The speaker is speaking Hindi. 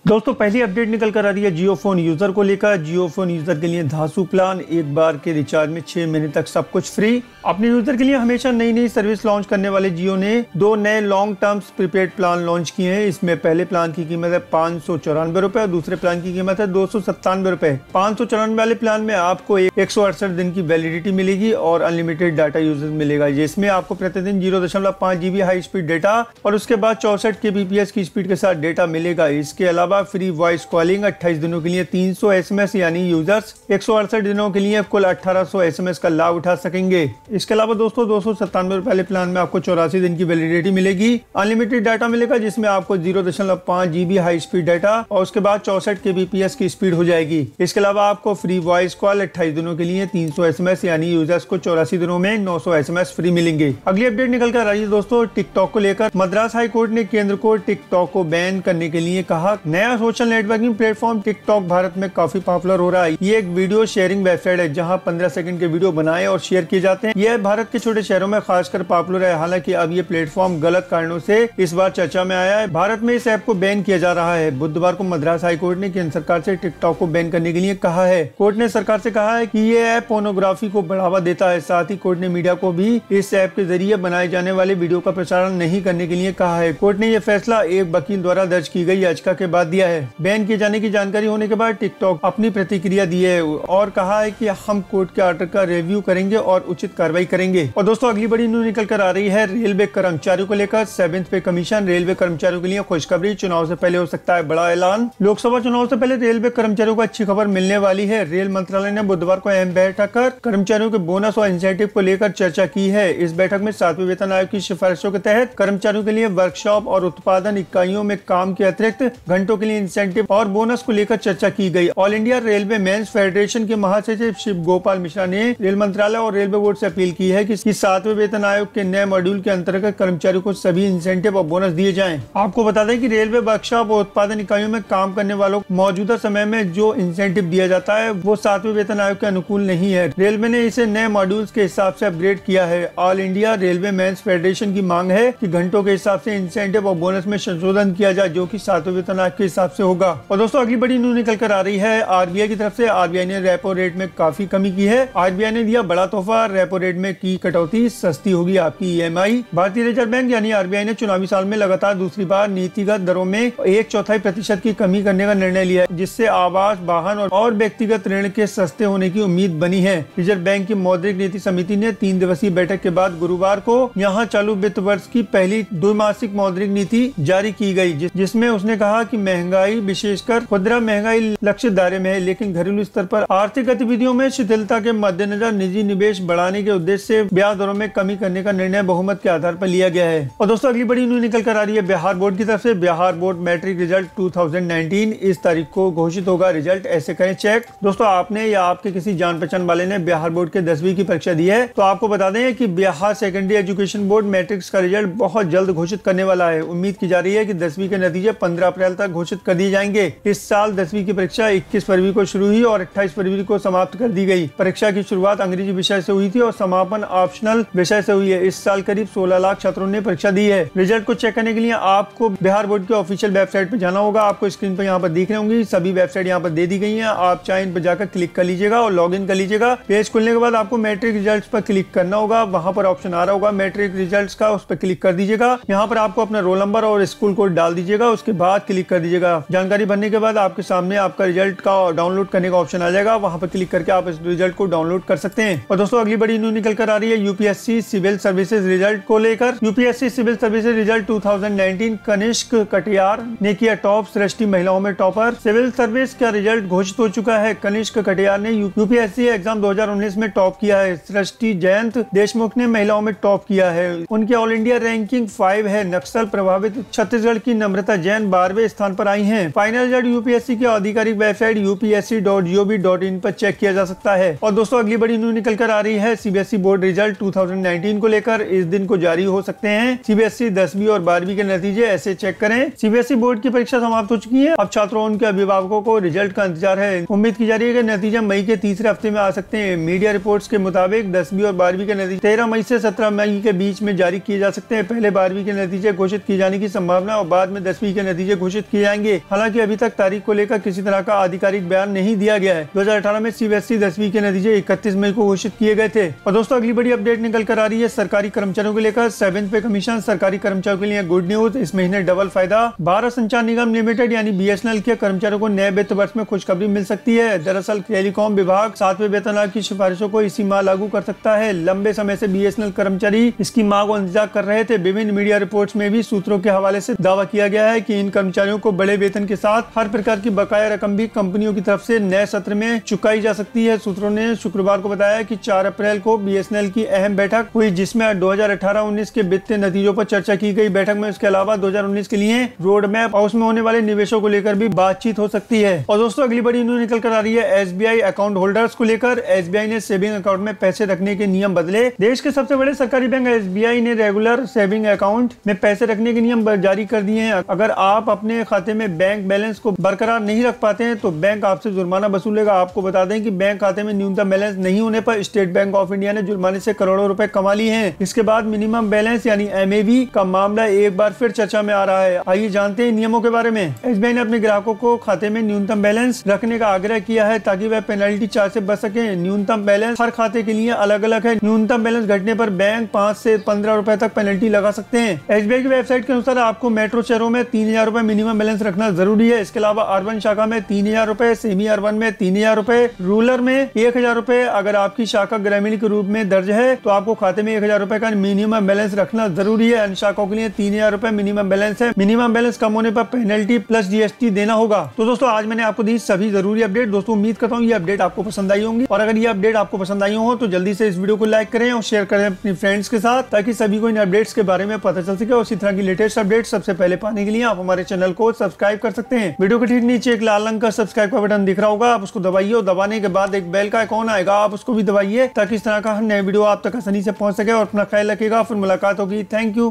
दोस्तों पहली अपडेट निकल कर आ रही है जियो फोन यूजर को लेकर। जियो फोन यूजर के लिए धांसू प्लान, एक बार के रिचार्ज में 6 महीने तक सब कुछ फ्री। अपने यूजर के लिए हमेशा नई नई सर्विस लॉन्च करने वाले जियो ने 2 नए long terms prepaid plan launch किए हैं। इसमें पहले प्लान की कीमत है 594 रुपए और दूसरे प्लान की कीमत है 297 रुपए। 594 वाले प्लान में आपको 168 दिन की वैलिडिटी मिलेगी और अनलिमिटेड डाटा यूजेस मिलेगा, जिसमें आपको प्रतिदिन 0.5 GB हाई स्पीड डेटा और उसके बाद 64 kbps की स्पीड के साथ डेटा मिलेगा। इसके अलावा फ्री वॉइस कॉलिंग 28 दिनों के लिए 300 SMS, यानी यूजर्स 168 दिनों के लिए कुल 1800 SMS का लाभ उठा सकेंगे। इसके अलावा दोस्तों 297 वाले प्लान में आपको 84 दिन की वैलिडिटी मिलेगी, अनलिमिटेड डाटा मिलेगा, जिसमें आपको 0.5 GB हाई स्पीड डाटा और उसके बाद 64 kbps की स्पीड हो जाएगी। इसके अलावा आपको फ्री वॉइस कॉल 28 दिनों के लिए 300 SMS, यानी यूजर्स को 84 दिनों में 900 SMS फ्री मिलेंगे। अगली अपडेट निकल कर आई है दोस्तों टिकटॉक को लेकर। मद्रास हाई कोर्ट ने केंद्र को टिकटॉक को बैन करने के लिए कहा। नया social networking platform TikTok Bharat में काफी पॉपुलर हो रहा है। ये एक वीडियो शेयरिंग वेबसाइट है जहां 15 सेकंड के वीडियो बनाए और शेयर किए जाते हैं। यह भारत के छोटे शहरों में खासकर पॉपुलर है। हालांकि अब ये प्लेटफॉर्म गलत कारणों से इस बार चर्चा में आया है। भारत में इस ऐप को बैन किया जा रहा है। बुधवार को मद्रास हाई कोर्ट ने केंद्र सरकार से टिकटॉक को बैन करने के लिए कहा है। कोर्ट ने सरकार से कहा है कि ये ऐप पोर्नोग्राफी को बढ़ावा देता है। साथ ही कोर्ट ने मीडिया को भी इस ऐप के जरिए बनाए जाने वाले वीडियो का प्रसारण नहीं करने के लिए कहा है। कोर्ट ने यह फैसला एक वकील द्वारा दर्ज की गई याचिका के बाद दिया है। बैन किए जाने की जानकारी होने के बाद टिकटॉक अपनी प्रतिक्रिया दी है और कहा है कि हम कोर्ट के ऑर्डर का रिव्यू करेंगे और उचित कार्रवाई करेंगे। और दोस्तों अगली बड़ी न्यूज निकल कर आ रही है रेलवे कर्मचारियों को लेकर। 7th पे कमीशन रेलवे कर्मचारियों के लिए खुशखबरी। चुनाव से पहले हो सकता है बड़ा ऐलान। लोकसभा चुनाव से पहले रेलवे कर्मचारियों को अच्छी खबर मिलने वाली है। रेल मंत्रालय ने बुधवार को अहम बैठक कर कर्मचारियों के बोनस और इंसेंटिव को लेकर चर्चा की है। इस बैठक में 7वें वेतन आयोग की सिफारिशों के तहत कर्मचारियों के लिए वर्कशॉप और उत्पादन इकाइयों में काम के अतिरिक्त घंटों के लिए इंसेंटिव और बोनस को लेकर चर्चा की गई। All India Railway Men's Federation के महासचिव शिव गोपाल मिश्रा ने रेल मंत्रालय और रेलवे बोर्ड से अपील की है कि 7वें वेतन आयोग के नए मॉड्यूल के अंतर्गत कर्मचारियों को सभी इंसेंटिव और बोनस दिए जाएं। आपको बता दें कि रेलवे वर्कशॉप और उत्पादन इकाइयों में काम करने वालों को मौजूदा समय में जो इंसेंटिव दिया जाता है वो 7वें वेतन आयोग के अनुकूल नहीं है। रेलवे ने इसे नए मॉड्यूल्स के हिसाब से अपग्रेड किया है। All India Railway Men's Federation की मांग है कि घंटों के हिसाब से इंसेंटिव और बोनस में संशोधन किया जाए, जो कि 7वें वेतन आयोग के हिसाब से होगा। और दोस्तों अगली बड़ी न्यूज निकल कर आ रही है आरबीआई की तरफ से। आरबीआई ने रेपो रेट में काफी कमी की है। आरबीआई ने दिया बड़ा तोहफा, रेपो रेट में की कटौती, सस्ती होगी आपकी ईएमआई। भारतीय रिजर्व बैंक यानी आरबीआई ने चुनावी साल में लगातार दूसरी बार नीतिगत दरों में 1/4% की कमी करने का निर्णय लिया है, जिससे आवास, वाहन और व्यक्तिगत ऋण के सस्ते होने की उम्मीद बनी है। रिजर्व बैंक की मौद्रिक नीति समिति ने 3 दिवसीय बैठक के बाद गुरुवार को यहाँ चालू वित्त वर्ष की पहली द्विमासिक मौद्रिक नीति जारी की गई, जिसमें उसने कहा कि महंगाई विशेषकर खुदरा महंगाई लक्ष्य दायरे में है, लेकिन घरेलू स्तर पर आर्थिक गतिविधियों में शिथिलता के मद्देनजर निजी निवेश बढ़ाने के उद्देश्य से ब्याज दरों में कमी करने का निर्णय बहुमत के आधार पर लिया गया है। और दोस्तों अगली बड़ी न्यूज निकल कर आ रही है बिहार बोर्ड की तरफ से। बिहार बोर्ड मैट्रिक रिजल्ट 2019 इस तारीख को घोषित होगा। रिजल्ट ऐसे करें चेक। दोस्तों आपने या आपके किसी जान पहचान वाले ने बिहार बोर्ड के 10वीं की परीक्षा दी है तो आपको बता दें कि Bihar secondary education board matrix का रिजल्ट बहुत जल्द घोषित करने वाला है। उम्मीद की जा रही है कि 10वीं के नतीजे 15 अप्रैल तक घोषित कर दिए जाएंगे। इस साल 10वीं की परीक्षा 21 फरवरी को शुरू हुई और 28 फरवरी को समाप्त कर दी गई। परीक्षा की शुरुआत अंग्रेजी विषय से हुई थी और समापन ऑप्शनल विषय से हुई है। इस साल करीब 16 लाख छात्रों ने परीक्षा दी है। रिजल्ट को चेक करने के लिए आपको बिहार बोर्ड के ऑफिशियल वेबसाइट पर जाना होगा। आपको स्क्रीन पर यहाँ पर दिख रही होंगी सभी वेबसाइट यहाँ पर दे दी गई है। आप चाहे इन पर जाकर क्लिक कर लीजिएगा और लॉग इन कर लीजिएगा। पेज खुलने के बाद आपको मैट्रिक रिजल्ट पर क्लिक करना होगा। वहाँ पर ऑप्शन आ रहा होगा मैट्रिक रिजल्ट का, उस पर क्लिक कर दीजिएगा। यहाँ पर आपको अपना रोल नंबर और स्कूल कोड डाल दीजिएगा, उसके बाद क्लिक कर दीजिएगा। जानकारी भरने के बाद आपके सामने आपका रिजल्ट का डाउनलोड करने का ऑप्शन आ जाएगा। वहां पर क्लिक करके आप इस रिजल्ट को डाउनलोड कर सकते हैं। और दोस्तों अगली बड़ी न्यूज निकल कर आ रही है यूपीएससी सिविल सर्विसेज रिजल्ट को लेकर। UPSC civil services result 2019 Kanishak Katiyar ने किया टॉप। सृष्टि महिलाओं में टॉपर। सिविल सर्विस का रिजल्ट घोषित हो चुका है। कनिष्क कटियार ने यूपीएससी एग्जाम 2019 में टॉप किया है। सृष्टि जयंत देशमुख ने महिलाओं में टॉप किया है। उनकी ऑल इंडिया रैंकिंग 5 है। नक्सल प्रभावित छत्तीसगढ़ की नम्रता जैन 12वें स्थान पर आई है। फाइनल रिजल्ट यूपीएससी की आधिकारिक वेबसाइट upsc.gov.in पर चेक किया जा सकता है। और दोस्तों अगली बड़ी न्यूज निकल कर आ रही है सीबीएसई बोर्ड रिजल्ट 2019 को लेकर। इस दिन को जारी हो सकते हैं सीबीएसई 10वीं और 12वीं के नतीजे, ऐसे चेक करें। सीबीएसई बोर्ड की परीक्षा समाप्त हो चुकी है। अब छात्रों उनके अभिभावकों को रिजल्ट का इंतजार है। उम्मीद की जा रही है कि नतीजे मई के तीसरे हफ्ते में आ सकते हैं। मीडिया रिपोर्ट्स के मुताबिक 10वीं और 12वीं के नतीजे 13 मई से 17 मई के बीच में जारी किए जा सकते हैं। पहले 12वीं के नतीजे घोषित किए जाने की संभावना और बाद में 10वीं के नतीजे घोषित किए जाएंगे। हालांकि अभी तक तारीख को लेकर किसी तरह का आधिकारिक बयान नहीं दिया गया है। 2018 में CBSE 10वीं के नतीजे 31 मई को घोषित किए गए थे। और दोस्तों अगली बड़ी अपडेट निकल कर आ रही है सरकारी कर्मचारियों को लेकर। 7th पे कमीशन सरकारी कर्मचारियों के लिए गुड न्यूज, इस महीने डबल फायदा। भारत संचार निगम लिमिटेड यानी BSNL के कर्मचारियों को नए वित्त वर्ष में खुशखबरी मिल सकती है। दरअसल टेलीकॉम विभाग 7वें वेतन आयोग की सिफारिशों को इसी माह लागू कर सकता है। लंबे समय से BSNL कर्मचारी इसकी मांग को इंतजार कर रहे थे। विभिन्न मीडिया रिपोर्ट्स में भी सूत्रों के हवाले से दावा किया गया है कि इन कर्मचारियों को बड़े वेतन के साथ हर प्रकार की बकाया रकम भी कंपनियों की तरफ से नए सत्र में चुकाई जा सकती है। सूत्रों ने शुक्रवार को बताया कि 4 अप्रैल को BSNL की अहम बैठक हुई, जिसमें 2018-19 के वित्तीय नतीजों पर चर्चा की गई। बैठक में इसके अलावा 2019 के लिए रोड मैप और उसमें होने वाले निवेशों को लेकर भी बातचीत हो सकती है। और दोस्तों अगली बड़ी न्यूज निकल कर आ रही है SBI अकाउंट होल्डर्स को लेकर। SBI ने सेविंग अकाउंट में पैसे रखने के नियम बदले। देश के सबसे बड़े सरकारी बैंक SBI ने रेगुलर सेविंग अकाउंट में पैसे रखने के नियम जारी कर दिए हैं। अगर आप अपने खाते में बैंक बैलेंस को बरकरार नहीं रख पाते हैं तो बैंक आपसे जुर्माना वसूलेगा। आपको बता दें कि बैंक खाते में न्यूनतम बैलेंस नहीं होने पर स्टेट बैंक ऑफ इंडिया ने जुर्माने से करोड़ों रुपए कमा लिए हैं। इसके बाद मिनिमम बैलेंस यानी MAB का मामला एक बार फिर चर्चा में आ रहा है। आइए जानते हैं नियमों के बारे में। SBI ने अपने ग्राहकों को खाते में न्यूनतम बैलेंस रखने का आग्रह किया है ताकि वह पेनल्टी चार्ज से बच सके। न्यूनतम बैलेंस हर खाते के लिए अलग अलग है। न्यूनतम बैलेंस घटने पर बैंक 5 से 15 रुपए तक पेनल्टी लगा सकते हैं। SBI की वेबसाइट के अनुसार आपको मेट्रो शहरों में 3000 रुपए मिनिमम बैलेंस रखना जरूरी है। इसके अलावा अर्बन शाखा में 3000 रुपए, सेमी अर्बन में 3000 रुपए, रूरल में 1000 रुपए। अगर आपकी शाखा ग्रामीण के रूप में दर्ज है तो आपको खाते में 1000 रुपए का मिनिमम बैलेंस रखना जरूरी है। अन्य शाखाओं के लिए 3000 रुपए मिनिमम बैलेंस है। मिनिमम बैलेंस कम होने पर पेनल्टी प्लस GST देना होगा। तो दोस्तों आज मैंने आपको दी सभी जरूरी अपडेट। दोस्तों उम्मीद करता हूँ ये अपडेट आपको पसंद आई होंगी, और अगर ये अपडेट आपको पसंद आई हो तो जल्दी से इस वीडियो को लाइक करें और शेयर करें अपनी फ्रेंड्स के साथ, ताकि सभी को इन अपडेट्स के बारे में पता चल सके। और इसी तरह की लेटेस्ट अपडेट सबसे पहले पाने के लिए आप हमारे चैनल को सब्सक्राइब कर सकते हैं। वीडियो के ठीक नीचे एक लाल रंग का सब्सक्राइब का बटन दिख रहा होगा, आप उसको दबाइए और दबाने के बाद एक बेल का आइकॉन आएगा, आप उसको भी दबाइए ताकि इस तरह का हर नया वीडियो आप तक आसानी से पहुंच सके। और अपना ख्याल रखिएगा, फिर मुलाकात होगी। Thank you.